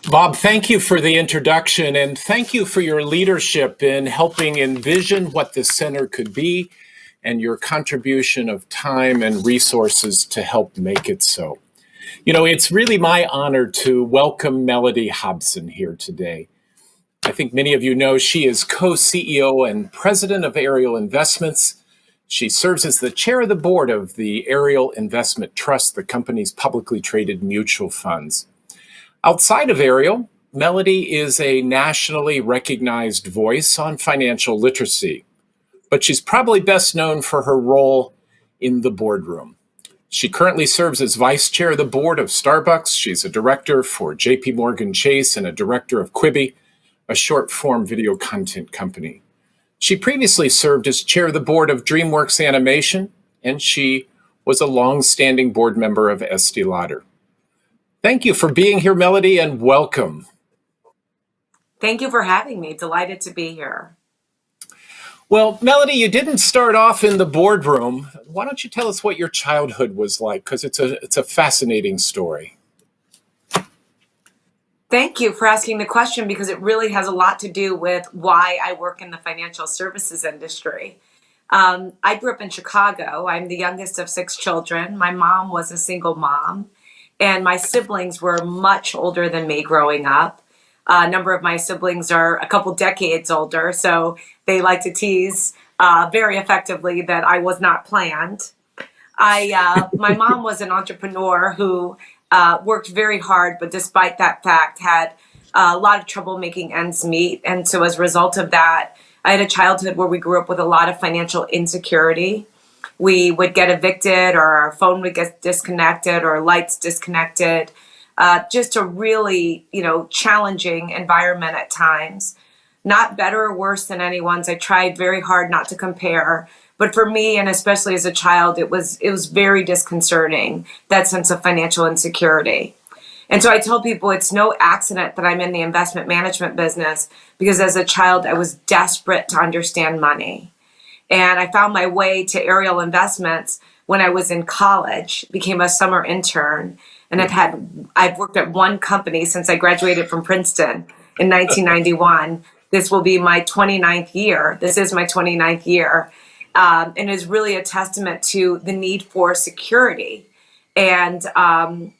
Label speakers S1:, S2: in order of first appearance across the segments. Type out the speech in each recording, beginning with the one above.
S1: Bob, thank you for the introduction and thank you for your leadership in helping envision what the center could be and your contribution of time and resources to help make it so. It's really my honor to welcome Mellody Hobson here today. I think many of you know she is co-CEO and president of Ariel Investments. She serves as the chair of the board of the Ariel Investment Trust, the company's publicly traded mutual funds. Outside of Ariel, Mellody is a nationally recognized voice on financial literacy, but she's probably best known for her role in the boardroom. She currently serves as vice chair of the board of Starbucks. She's a director for JP Morgan Chase and a director of Quibi, a short-form video content company. She previously served as chair of the board of DreamWorks Animation, and she was a long-standing board member of Estee Lauder. Thank you for being here, Mellody, and welcome.
S2: Thank you for having me. Delighted to be here.
S1: Well, Mellody, you didn't start off in the boardroom. Why don't you tell us what your childhood was like? Because it's a fascinating story.
S2: Thank you for asking the question because it really has a lot to do with why I work in the financial services industry. I grew up in Chicago. I'm the youngest of 6 children. My mom was a single mom, and my siblings were much older than me growing up. A number of my siblings are a couple decades older, so they like to tease very effectively that I was not planned. My mom was an entrepreneur who worked very hard, but despite that fact, had a lot of trouble making ends meet. And so as a result of that, I had a childhood where we grew up with a lot of financial insecurity. We would get evicted, or our phone would get disconnected, or lights disconnected. Just a really, challenging environment at times. Not better or worse than anyone's. I tried very hard not to compare. But for me, and especially as a child, it was very disconcerting, that sense of financial insecurity. And so I tell people it's no accident that I'm in the investment management business, because as a child, I was desperate to understand money. And I found my way to Ariel Investments when I was in college, became a summer intern, and I've worked at one company since I graduated from Princeton in 1991. This will be my 29th year. This is my 29th year. And is really a testament to the need for security and the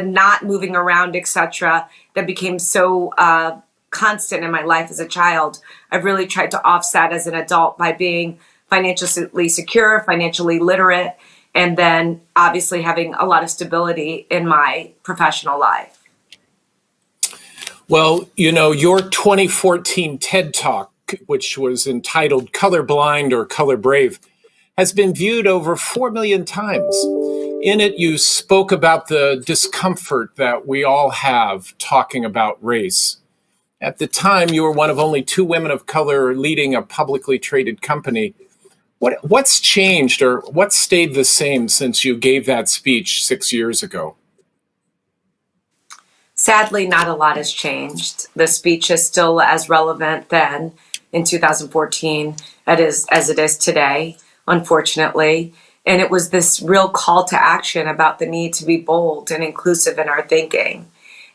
S2: not moving around, etc., that became so constant in my life as a child. I've really tried to offset as an adult by being financially secure, financially literate, and then obviously having a lot of stability in my professional life.
S1: Well, your 2014 TED Talk, which was entitled Colorblind or Color Brave, has been viewed over 4 million times. In it, you spoke about the discomfort that we all have talking about race. At the time, you were one of only 2 women of color leading a publicly traded company. What's changed, or what stayed the same since you gave that speech 6 years ago?
S2: Sadly, not a lot has changed. The speech is still as relevant then in 2014 as it is today, unfortunately. And it was this real call to action about the need to be bold and inclusive in our thinking,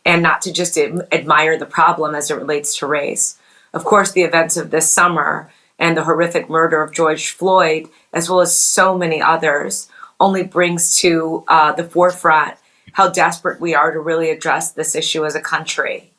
S2: and not to just admire the problem as it relates to race. Of course, the events of this summer and the horrific murder of George Floyd, as well as so many others, only brings to the forefront how desperate we are to really address this issue as a country.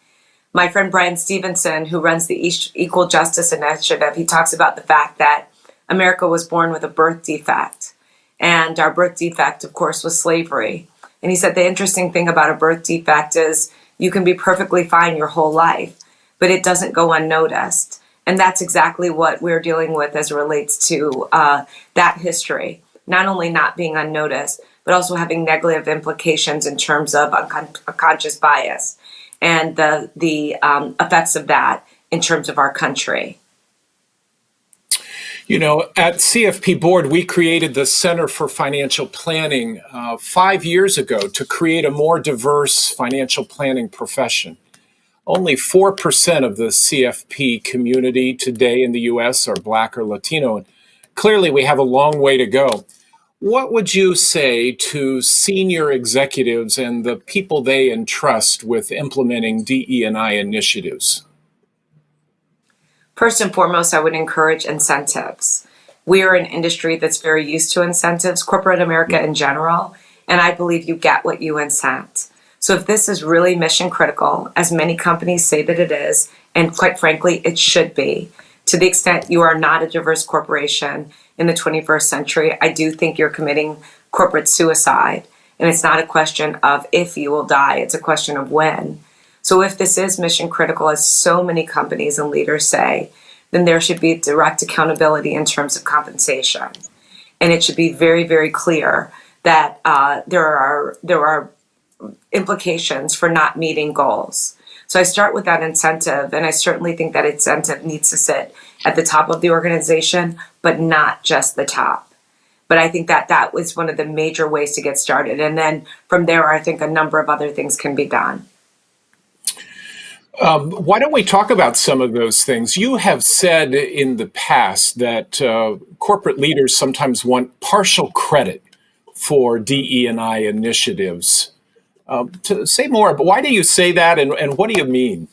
S2: My friend Brian Stevenson, who runs the Equal Justice Initiative, he talks about the fact that America was born with a birth defect. And our birth defect, of course, was slavery. And he said the interesting thing about a birth defect is you can be perfectly fine your whole life, but it doesn't go unnoticed. And that's exactly what we're dealing with as it relates to that history. Not only not being unnoticed, but also having negative implications in terms of unconscious bias and the effects of that in terms of our country.
S1: At CFP Board, we created the Center for Financial Planning 5 years ago to create a more diverse financial planning profession. Only 4% of the CFP community today in the U.S. are Black or Latino. And clearly, we have a long way to go. What would you say to senior executives and the people they entrust with implementing DE&I initiatives?
S2: First and foremost, I would encourage incentives. We are an industry that's very used to incentives, corporate America in general, and I believe you get what you incent. So if this is really mission critical, as many companies say that it is, and quite frankly, it should be, to the extent you are not a diverse corporation in the 21st century, I do think you're committing corporate suicide. And it's not a question of if you will die, it's a question of when. So if this is mission critical, as so many companies and leaders say, then there should be direct accountability in terms of compensation. And it should be very, very clear that there are implications for not meeting goals. So I start with that incentive, and I certainly think that incentive needs to sit at the top of the organization, but not just the top. But I think that that was one of the major ways to get started. And then from there, I think a number of other things can be done.
S1: Why don't we talk about some of those things? You have said in the past that corporate leaders sometimes want partial credit for DE&I initiatives. To say more, but why do you say that, and what do you mean?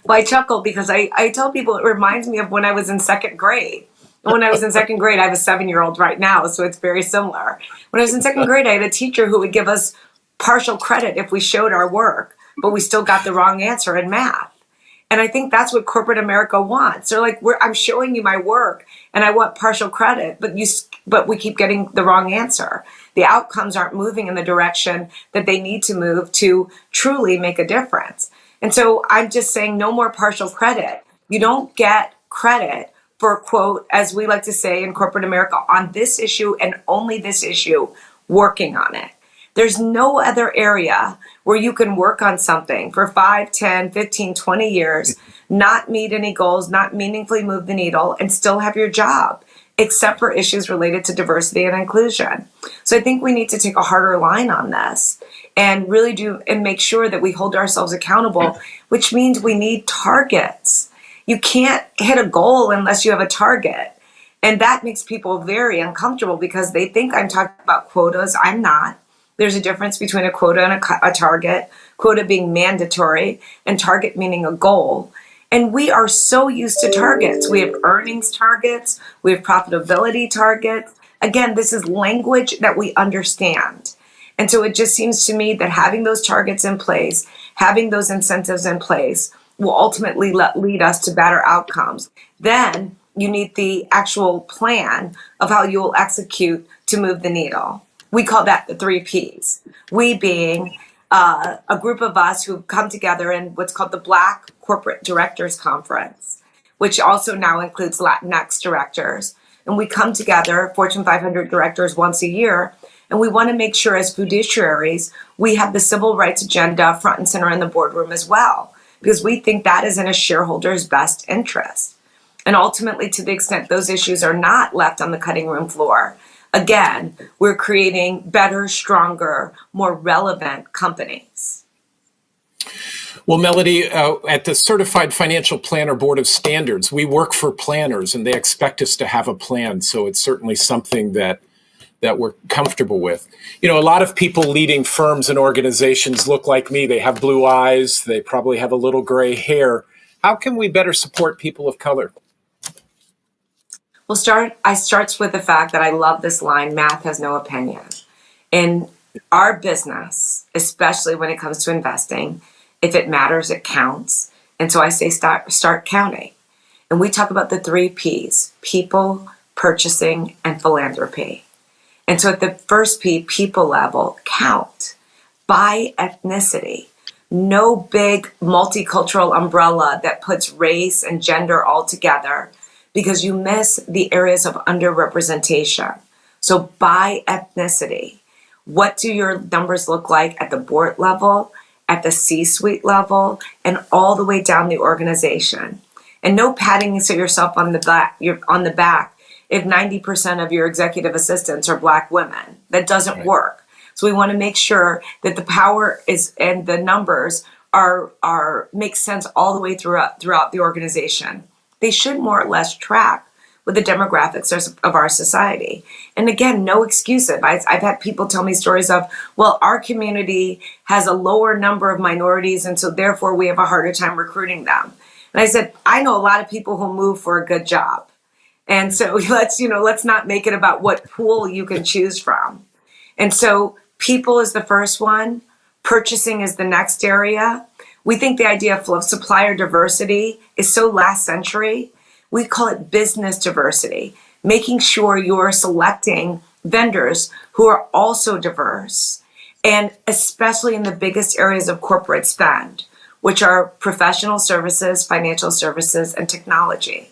S2: Well, I chuckle because I tell people it reminds me of when I was in second grade. When I was in second grade, I have a 7-year-old right now, so it's very similar. When I was in second grade, I had a teacher who would give us partial credit if we showed our work, but we still got the wrong answer in math. And I think that's what corporate America wants. They're like, I'm showing you my work and I want partial credit, but we keep getting the wrong answer. The outcomes aren't moving in the direction that they need to move to truly make a difference. And so I'm just saying no more partial credit. You don't get credit for, quote, as we like to say in corporate America, on this issue and only this issue, working on it. There's no other area where you can work on something for 5, 10, 15, 20 years, not meet any goals, not meaningfully move the needle, and still have your job, except for issues related to diversity and inclusion. So I think we need to take a harder line on this and really do and make sure that we hold ourselves accountable, which means we need targets. You can't hit a goal unless you have a target. And that makes people very uncomfortable because they think I'm talking about quotas. I'm not. There's a difference between a quota and a target, quota being mandatory and target meaning a goal. And we are so used to targets. We have earnings targets, we have profitability targets. Again, this is language that we understand. And so it just seems to me that having those targets in place, having those incentives in place will ultimately lead us to better outcomes. Then you need the actual plan of how you will execute to move the needle. We call that the 3 Ps. We being a group of us who come together in what's called the Black Corporate Directors Conference, which also now includes Latinx directors. And we come together, Fortune 500 directors, once a year, and we want to make sure as fiduciaries, we have the civil rights agenda front and center in the boardroom as well, because we think that is in a shareholder's best interest. And ultimately, to the extent those issues are not left on the cutting room floor, again, we're creating better, stronger, more relevant companies.
S1: Well, Mellody, at the Certified Financial Planner Board of Standards, we work for planners and they expect us to have a plan. So it's certainly something that we're comfortable with. You know, a lot of people leading firms and organizations look like me. They have blue eyes. They probably have a little gray hair. How can we better support people of color?
S2: Well, I starts with the fact that I love this line, math has no opinion. In our business, especially when it comes to investing, if it matters, it counts. And so I say start counting. And we talk about the 3 Ps, people, purchasing, and philanthropy. And so at the first P, people level, count by ethnicity. No big multicultural umbrella that puts race and gender all together, because you miss the areas of underrepresentation. So by ethnicity, what do your numbers look like at the board level, at the C-suite level, and all the way down the organization? And no patting yourself on the back. You're on the back if 90% of your executive assistants are Black women. That doesn't work. So we want to make sure that the power is and the numbers are make sense all the way throughout the organization. They should more or less track with the demographics of our society. And again, no excuses. I've had people tell me stories of, well, our community has a lower number of minorities, and so therefore we have a harder time recruiting them. And I said, I know a lot of people who move for a good job. And so let's not make it about what pool you can choose from. And so people is the first one. Purchasing is the next area. We think the idea of supplier diversity is so last century. We call it business diversity, making sure you're selecting vendors who are also diverse, and especially in the biggest areas of corporate spend, which are professional services, financial services, and technology.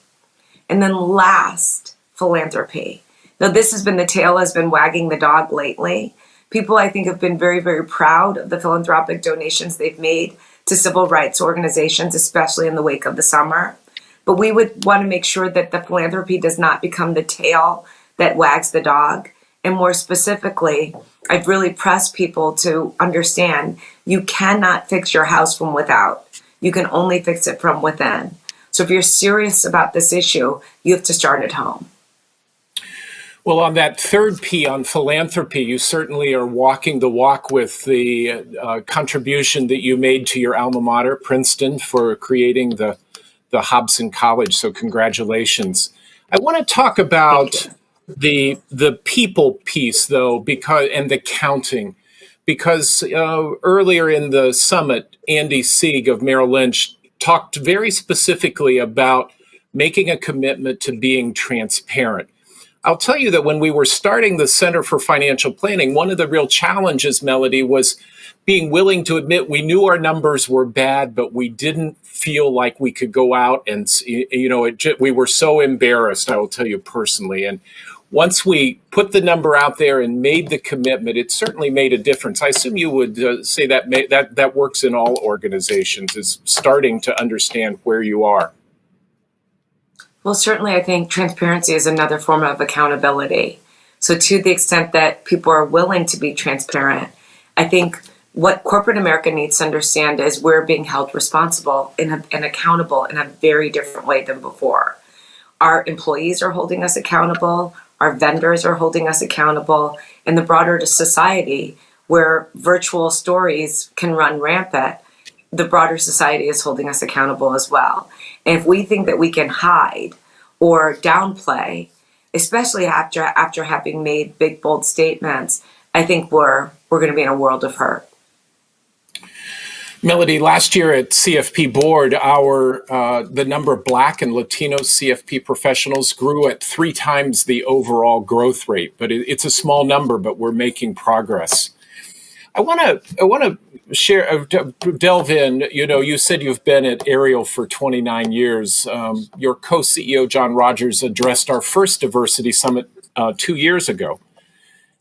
S2: And then last, philanthropy. Now, this has been the tail has been wagging the dog lately. People, I think, have been very, very proud of the philanthropic donations they've made to civil rights organizations, especially in the wake of the summer. But we would want to make sure that the philanthropy does not become the tail that wags the dog. And more specifically, I've really pressed people to understand you cannot fix your house from without. You can only fix it from within. So if you're serious about this issue, you have to start at home.
S1: Well, on that third P on philanthropy, you certainly are walking the walk with the contribution that you made to your alma mater, Princeton, for creating the Hobson College. So congratulations. I want to talk about the people piece, though, and the counting, because earlier in the summit, Andy Sieg of Merrill Lynch talked very specifically about making a commitment to being transparent. I'll tell you that when we were starting the Center for Financial Planning, one of the real challenges, Mellody, was being willing to admit we knew our numbers were bad, but we didn't feel like we could go out and, we were so embarrassed, I will tell you personally. And once we put the number out there and made the commitment, it certainly made a difference. I assume you would say that works in all organizations, is starting to understand where you are.
S2: Well, certainly, I think transparency is another form of accountability. So to the extent that people are willing to be transparent, I think what corporate America needs to understand is we're being held responsible and accountable in a very different way than before. Our employees are holding us accountable, our vendors are holding us accountable, and the broader society, where virtual stories can run rampant, the broader society is holding us accountable as well. And if we think that we can hide or downplay, especially after having made big, bold statements, I think we're going to be in a world of hurt.
S1: Mellody, last year at CFP Board, the number of Black and Latino CFP professionals grew at 3 times the overall growth rate. But it's a small number, but we're making progress. I want to share, delve in. You said you've been at Ariel for 29 years. Your co-CEO, John Rogers, addressed our first diversity summit 2 years ago.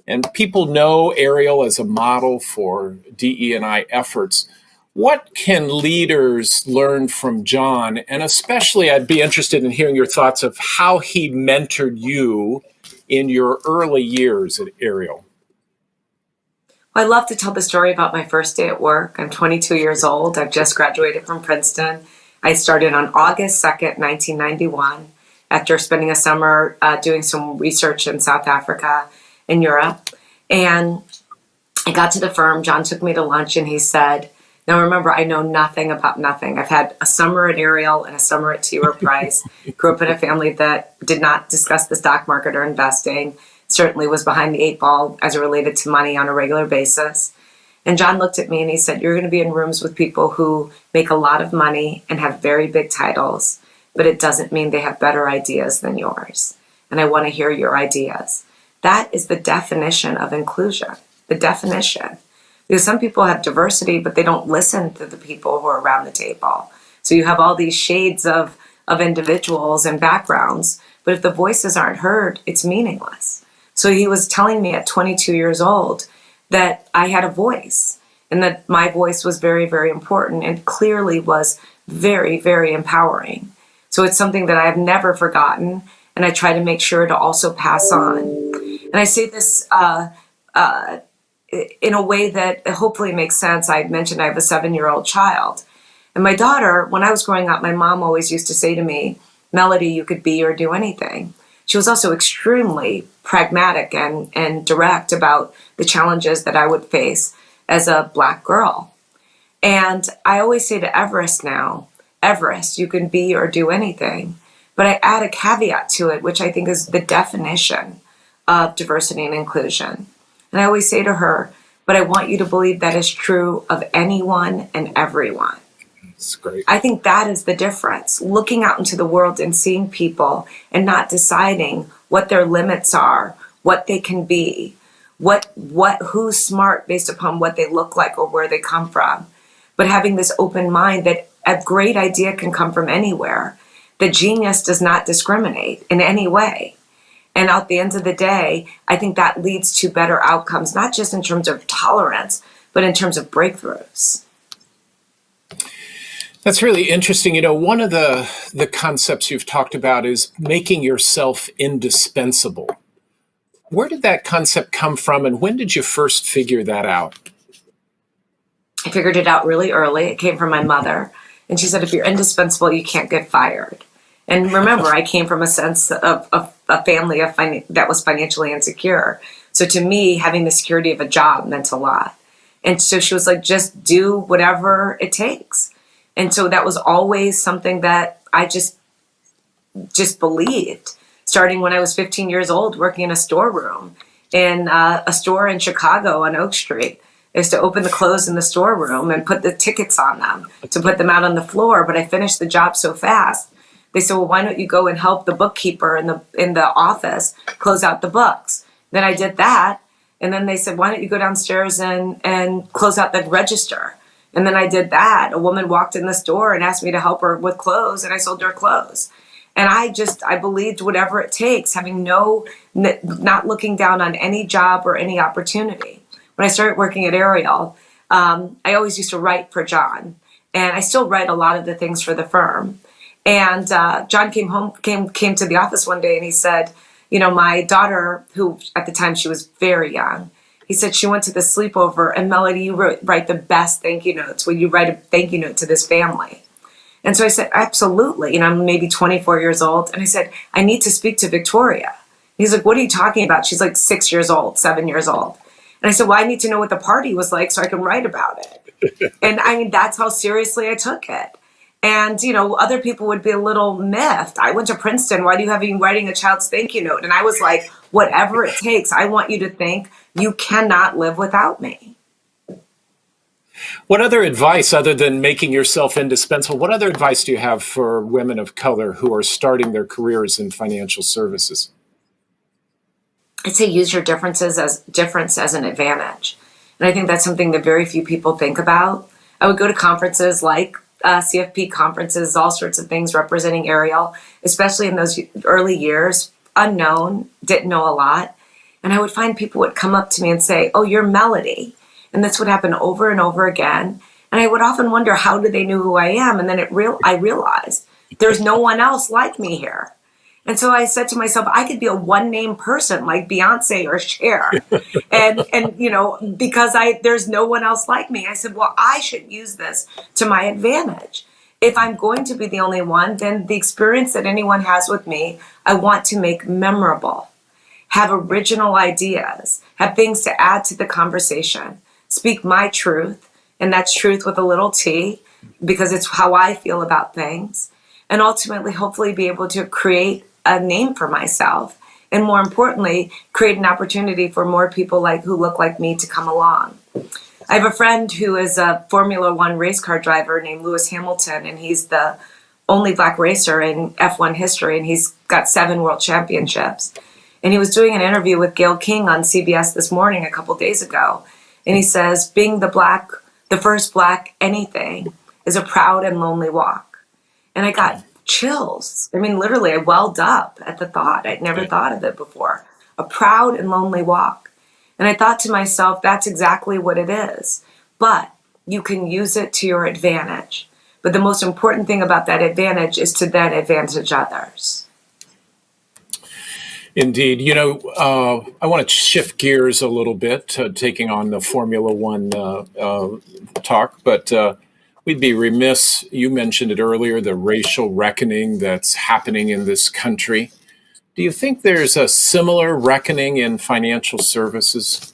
S1: And people know Ariel as a model for DE&I efforts. What can leaders learn from John? And especially, I'd be interested in hearing your thoughts of how he mentored you in your early years at Ariel.
S2: I love to tell the story about my first day at work. I'm 22 years old. I've just graduated from Princeton. I started on August 2nd, 1991, after spending a summer doing some research in South Africa and Europe. And I got to the firm. John took me to lunch and he said, now remember, I know nothing about nothing. I've had a summer at Ariel and a summer at T. Rowe Price. Grew up in a family that did not discuss the stock market or investing. Certainly was behind the 8 ball as it related to money on a regular basis. And John looked at me and he said, you're going to be in rooms with people who make a lot of money and have very big titles, but it doesn't mean they have better ideas than yours. And I want to hear your ideas. That is the definition of inclusion, the definition. Because some people have diversity, but they don't listen to the people who are around the table. So you have all these shades of individuals and backgrounds, but if the voices aren't heard, it's meaningless. So he was telling me at 22 years old that I had a voice and that my voice was very, very important and clearly was very, very empowering. So it's something that I have never forgotten, and I try to make sure to also pass on. And I say this in a way that hopefully makes sense. I mentioned I have a 7-year-old child. And my daughter, when I was growing up, my mom always used to say to me, Mellody, you could be or do anything. she was also extremely pragmatic and direct about the challenges that I would face as a Black girl. And I always say to Everest now, Everest, you can be or do anything. But I add a caveat to it, which I think is the definition of diversity and inclusion. And I always say to her, but I want you to believe that is true of anyone and everyone.
S1: That's great.
S2: I think that is the difference. Looking out into the world and seeing people and not deciding what their limits are, what they can be, who's smart based upon what they look like or where they come from. But having this open mind that a great idea can come from anywhere. The genius does not discriminate in any way. And at the end of the day, I think that leads to better outcomes, not just in terms of tolerance, but in terms of breakthroughs.
S1: That's really interesting. One of the concepts you've talked about is making yourself indispensable. Where did that concept come from, and when did you first figure that out?
S2: I figured it out really early. It came from my mother. And she said, if you're indispensable, you can't get fired. And remember, I came from a sense of a family that was financially insecure. So to me, having the security of a job meant a lot. And so she was like, just do whatever it takes. And so that was always something that I just believed, starting when I was 15 years old, working in a storeroom in a store in Chicago on Oak Street. Is to open the clothes in the storeroom and put the tickets on them, to put them out on the floor. But I finished the job so fast. They said, well, why don't you go and help the bookkeeper in the office close out the books? Then I did that. And then they said, why don't you go downstairs and close out the register? And then I did that. A woman walked in the store and asked me to help her with clothes, and I sold her clothes. And I believed whatever it takes, having not looking down on any job or any opportunity. When I started working at Ariel, I always used to write for John, and I still write a lot of the things for the firm. And John came to the office one day, and he said, my daughter, who at the time she was very young, he said she went to the sleepover, and Mellody, you write the best thank you notes. Will you write a thank you note to this family? And so I said, absolutely. I'm maybe 24 years old, and I said, I need to speak to Victoria. He's like, what are you talking about? She's like 6 years old, 7 years old. And I said, well, I need to know what the party was like so I can write about it. And that's how seriously I took it. And, other people would be a little miffed. I went to Princeton. Why do you have me writing a child's thank you note? And I was like, whatever it takes, I want you to think you cannot live without me.
S1: What other advice, other than making yourself indispensable, what other advice do you have for women of color who are starting their careers in financial services?
S2: I'd say use your difference as an advantage. And I think that's something that very few people think about. I would go to conferences like CFP conferences, all sorts of things representing Ariel, especially in those early years, unknown, didn't know a lot. And I would find people would come up to me and say, oh, you're Mellody. And this would happen over and over again. And I would often wonder, how do they know who I am? And then I realized there's no one else like me here. And so I said to myself, I could be a one-name person like Beyonce or Cher. and because there's no one else like me. I said, well, I should use this to my advantage. If I'm going to be the only one, then the experience that anyone has with me, I want to make memorable, have original ideas, have things to add to the conversation, speak my truth, and that's truth with a little t, because it's how I feel about things, and ultimately, hopefully be able to create a name for myself, and more importantly, create an opportunity for more people who look like me to come along. I have a friend who is a Formula One race car driver named Lewis Hamilton, and he's the only Black racer in F1 history, and he's got 7 world championships. And he was doing an interview with Gayle King on CBS this morning a couple days ago, and he says, being the first Black anything is a proud and lonely walk. And I got chills. I mean, literally, I welled up at the thought. I'd never thought of it before. A proud and lonely walk. And I thought to myself, that's exactly what it is. But you can use it to your advantage. But the most important thing about that advantage is to then advantage others.
S1: Indeed. I want to shift gears a little bit, taking on the Formula One talk, but we'd be remiss, you mentioned it earlier, the racial reckoning that's happening in this country. Do you think there's a similar reckoning in financial services?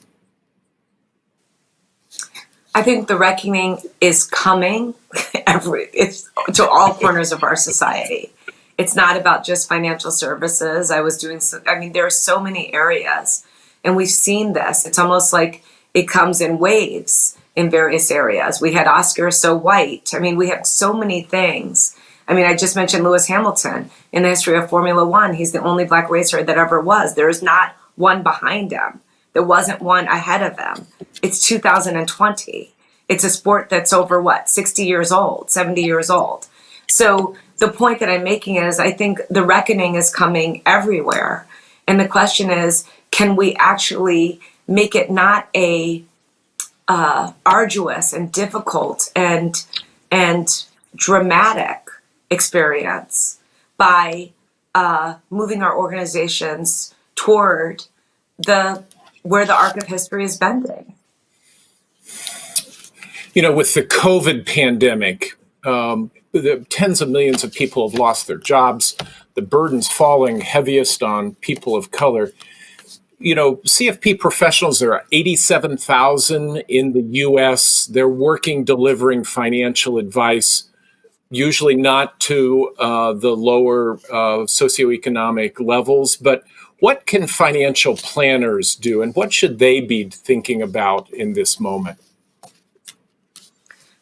S2: I think the reckoning is coming it's to all corners of our society. It's not about just financial services. There are so many areas, and we've seen this. It's almost like it comes in waves in various areas. We had Oscar So White. We have so many things. I just mentioned Lewis Hamilton in the history of Formula One. He's the only black racer that ever was. There is not one behind him. There wasn't one ahead of him. It's 2020. It's a sport that's over 60 years old, 70 years old. So the point that I'm making is I think the reckoning is coming everywhere. And the question is, can we actually make it not a arduous and difficult and dramatic experience by moving our organizations toward where the arc of history is bending?
S1: With the COVID pandemic, the tens of millions of people have lost their jobs. The burden's falling heaviest on people of color. CFP professionals, there are 87,000 in the U.S. They're working, delivering financial advice, usually not to the lower socioeconomic levels. But what can financial planners do, and what should they be thinking about in this moment?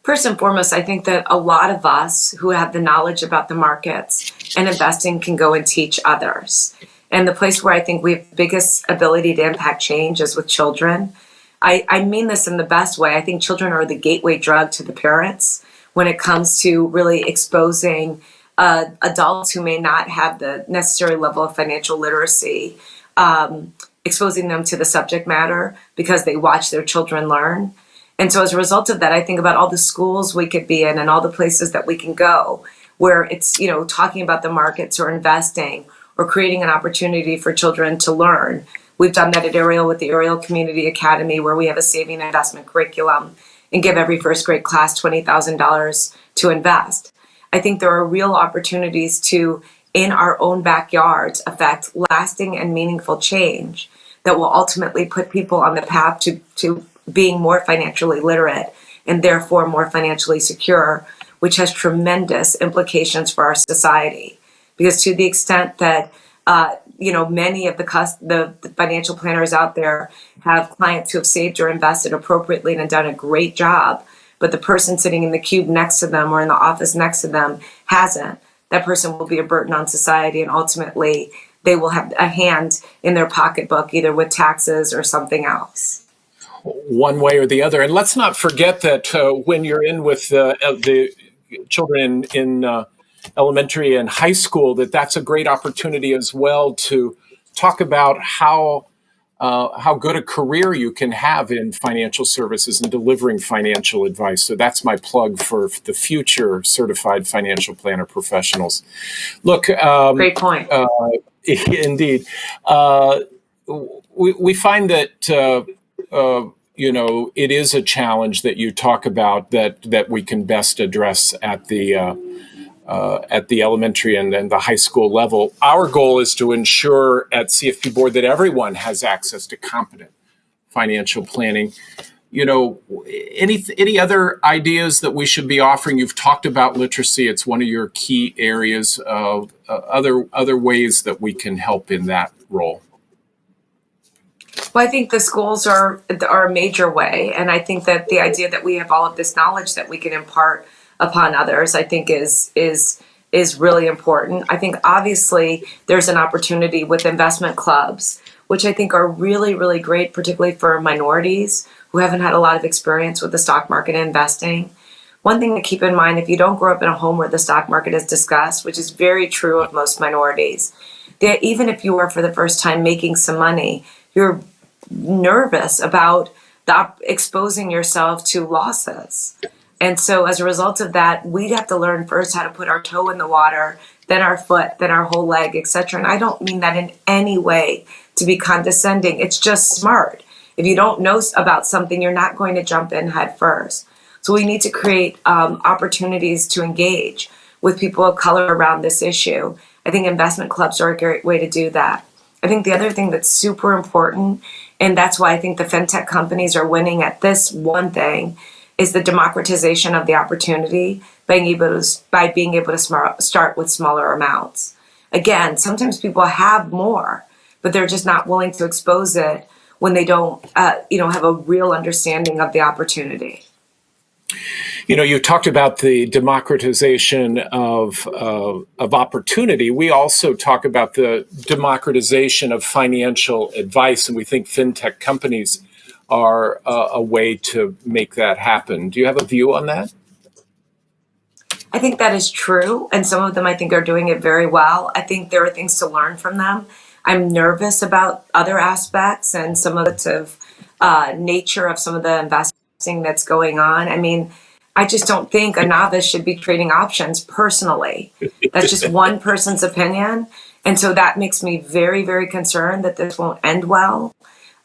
S2: First and foremost, I think that a lot of us who have the knowledge about the markets and investing can go and teach others. And the place where I think we have the biggest ability to impact change is with children. I mean this in the best way. I think children are the gateway drug to the parents when it comes to really exposing adults who may not have the necessary level of financial literacy, exposing them to the subject matter because they watch their children learn. And so as a result of that, I think about all the schools we could be in and all the places that we can go where it's, talking about the markets or investing or creating an opportunity for children to learn. We've done that at Ariel with the Ariel Community Academy, where we have a saving investment curriculum and give every first grade class $20,000 to invest. I think there are real opportunities to, in our own backyards, affect lasting and meaningful change that will ultimately put people on the path to being more financially literate and therefore more financially secure, which has tremendous implications for our society. Because to the extent that many of the financial planners out there have clients who have saved or invested appropriately and have done a great job, but the person sitting in the cube next to them or in the office next to them hasn't, that person will be a burden on society, and ultimately they will have a hand in their pocketbook, either with taxes or something else.
S1: One way or the other. And let's not forget that when you're in with the children in elementary and high school, that's a great opportunity as well to talk about how good a career you can have in financial services and delivering financial advice. So that's my plug for the future certified financial planner professionals. Look,
S2: great point.
S1: Indeed. We find that it is a challenge that you talk about that we can best address at the elementary and the high school level. Our goal is to ensure at CFP Board that everyone has access to competent financial planning. Any other ideas that we should be offering? You've talked about literacy; it's one of your key areas. Other ways that we can help in that role.
S2: Well, I think the schools are a major way, and I think that the idea that we have all of this knowledge that we can impart upon others, I think is really important. I think obviously there's an opportunity with investment clubs, which I think are really, really great, particularly for minorities who haven't had a lot of experience with the stock market and investing. One thing to keep in mind, if you don't grow up in a home where the stock market is discussed, which is very true of most minorities, that even if you are for the first time making some money, you're nervous about exposing yourself to losses. And so as a result of that, we have to learn first how to put our toe in the water, then our foot, then our whole leg, etc. And I don't mean that in any way to be condescending. It's just smart. If you don't know about something, you're not going to jump in head first. So we need to create opportunities to engage with people of color around this issue. I think investment clubs are a great way to do that. I think the other thing that's super important, and that's why I think the fintech companies are winning at this one thing, is the democratization of the opportunity by being able to start with smaller amounts. Again, sometimes people have more, but they're just not willing to expose it when they don't, have a real understanding of the opportunity.
S1: You talked about the democratization of opportunity. We also talk about the democratization of financial advice, and we think fintech companies are a way to make that happen. Do you have a view on that?
S2: I think that is true, and some of them I think are doing it very well. I think there are things to learn from them. I'm nervous about other aspects and some of the nature of some of the investing that's going on. I mean, I just don't think a novice should be trading options personally. That's just one person's opinion. And so that makes me very, very concerned that this won't end well.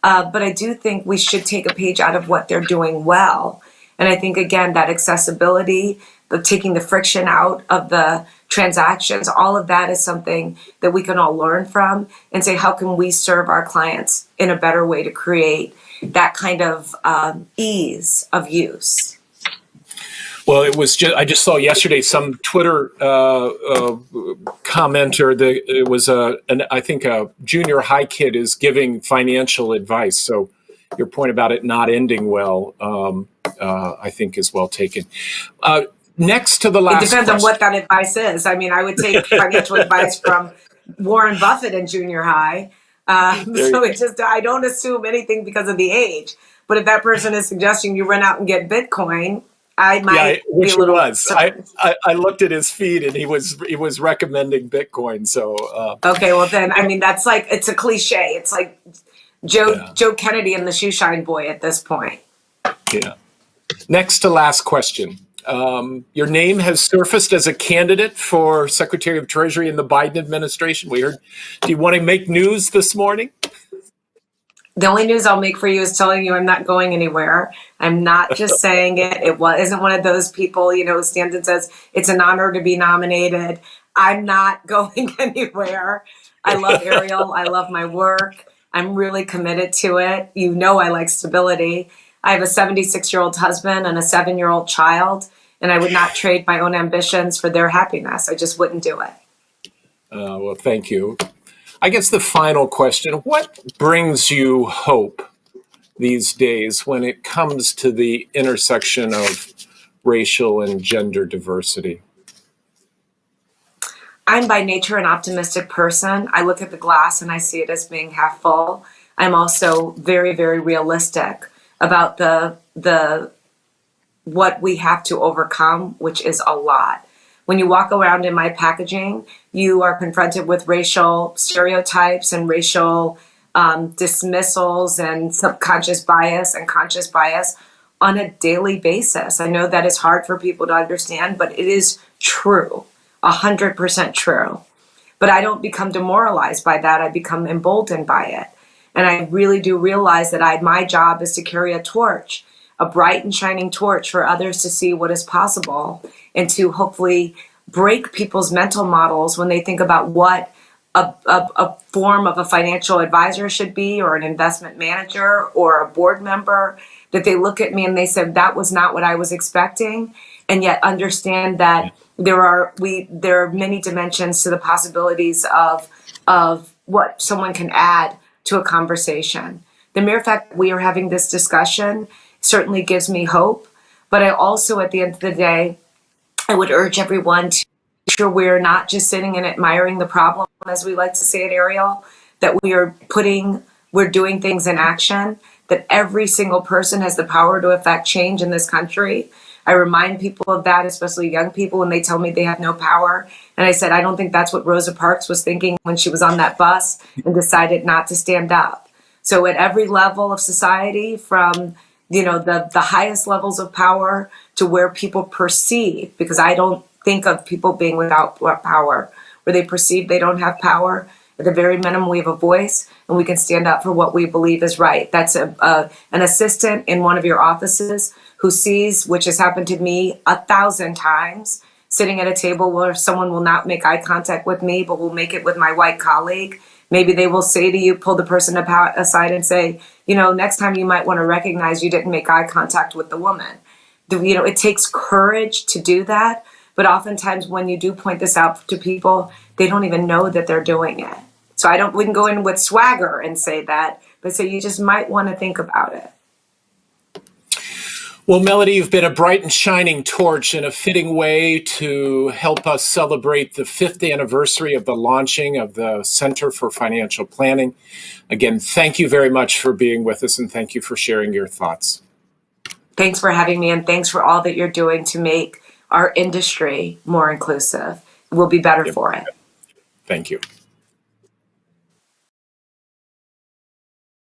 S2: But I do think we should take a page out of what they're doing well. And I think, again, that accessibility, taking the friction out of the transactions, all of that is something that we can all learn from and say, how can we serve our clients in a better way to create that kind of ease of use?
S1: Well, I just saw yesterday some Twitter commenter that it was I think a junior high kid is giving financial advice. So your point about it not ending well, I think is well taken. Next to the last
S2: It depends
S1: question.
S2: on what that advice is. I mean, I would take financial advice from Warren Buffett in junior high. I don't assume anything because of the age. But if that person is suggesting you run out and get Bitcoin, I might be a little surprised.
S1: I looked at his feed and he was recommending Bitcoin. So
S2: okay, well then, I mean, that's like, it's a cliche. It's like Joe Kennedy and the Shoeshine Boy at this point.
S1: Yeah. Next to last question. Your name has surfaced as a candidate for Secretary of Treasury in the Biden administration. We heard. Do you want to make news this morning?
S2: The only news I'll make for you is telling you I'm not going anywhere. I'm not just saying it. Isn't one of those people, who stands and says it's an honor to be nominated. I'm not going anywhere. I love Ariel. I love my work. I'm really committed to it. I like stability. I have a 76-year-old husband and a 7-year-old child, and I would not trade my own ambitions for their happiness. I just wouldn't do it.
S1: Well, thank you. I guess the final question, what brings you hope these days when it comes to the intersection of racial and gender diversity?
S2: I'm by nature an optimistic person. I look at the glass and I see it as being half full. I'm also very, very realistic about the what we have to overcome, which is a lot. When you walk around in my packaging, you are confronted with racial stereotypes and racial dismissals and subconscious bias and conscious bias on a daily basis. I know that is hard for people to understand, but it is true, 100% true. But I don't become demoralized by that. I become emboldened by it. And I really do realize that my job is to carry a torch, a bright and shining torch for others to see what is possible and to hopefully break people's mental models when they think about what a form of a financial advisor should be, or an investment manager or a board member, that they look at me and they said, that was not what I was expecting. And yet understand that there are many dimensions to the possibilities of what someone can add to a conversation. The mere fact that we are having this discussion certainly gives me hope. But I also, at the end of the day, I would urge everyone to make sure we're not just sitting and admiring the problem, as we like to say at Ariel, that we're doing things in action, that every single person has the power to affect change in this country. I remind people of that, especially young people, when they tell me they have no power. And I said, I don't think that's what Rosa Parks was thinking when she was on that bus and decided not to stand up. So at every level of society, from the highest levels of power to where people perceive, because I don't think of people being without power, where they perceive they don't have power. At the very minimum, we have a voice and we can stand up for what we believe is right. That's an assistant in one of your offices who sees, which has happened to me 1,000 times, sitting at a table where someone will not make eye contact with me, but will make it with my white colleague. Maybe they will say to you, pull the person aside and say, next time you might want to recognize you didn't make eye contact with the woman. It takes courage to do that. But oftentimes when you do point this out to people, they don't even know that they're doing it. So we can go in with swagger and say that, but say you just might want to think about it.
S1: Well, Mellody, you've been a bright and shining torch in a fitting way to help us celebrate the 5th anniversary of the launching of the Center for Financial Planning. Again, thank you very much for being with us, and thank you for sharing your thoughts.
S2: Thanks for having me, and thanks for all that you're doing to make our industry more inclusive. We'll be better for it.
S1: Thank you.